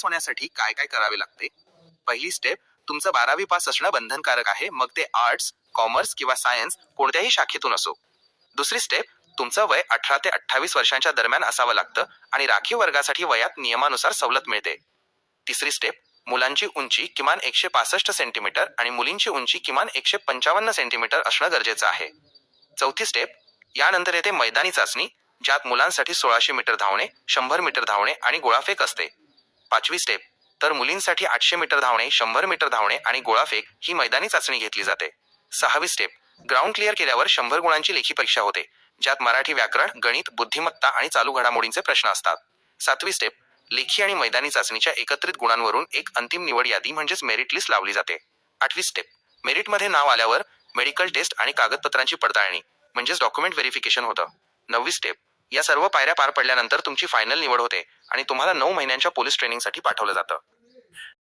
होण्यासाठी काय काय करावे लागते? पहिली स्टेप, तुमचं 12वी पास असणं बंधनकारक आहे, मग ते आर्ट्स, कॉमर्स किंवा सायन्स कोणत्याही शाखेतून असो. दुसरी स्टेप, तुमचं वय 18 ते 28 वर्षांच्या दरम्यान असावं लागतं आणि राखीव वर्गासाठी वयात नियमानुसार सवलत मिळते. तिसरी स्टेप, मुलांची उंची किमान 165 सेंटीमीटर आणि मुलींची उंची किमान 155 सेंटीमीटर असणं गरजेचं आहे. चौथी स्टेप, यानंतर येते मैदानी चाचणी, ज्यात मुलांसाठी 1600 मीटर धावणे, 100 मीटर धावणे आणि गोळाफेक असते. पाचवी स्टेप, तर मुलींसाठी 800 मीटर धावणे, 100 मीटर धावणे आणि गोळाफेक ही मैदानी चाचणी घेतली जाते. सहावी स्टेप, ग्राउंड क्लिअर केल्यावर 100 गुणांची लेखी परीक्षा होते, ज्यात मराठी व्याकरण, गणित, बुद्धिमत्ता आणि चालू घडामोडींचे प्रश्न असतात. सातवी स्टेप, लेखी आणि मैदानी चाचणीच्या एकत्रित गुणांवरून एक अंतिम निवड यादी म्हणजेच मेरिट लिस्ट लावली जाते. आठवी स्टेप, मेरिटमध्ये नाव आल्यावर मेडिकल टेस्ट आणि कागदपत्रांची पडताळणी म्हणजेच डॉक्युमेंट व्हेरिफिकेशन होतं. नववी स्टेप, या सर्व पायऱ्या पार पडल्यानंतर तुमची फायनल निवड होते आणि तुम्हाला 9 महिन्यांच्या पोलीस ट्रेनिंगसाठी पाठवलं जातं.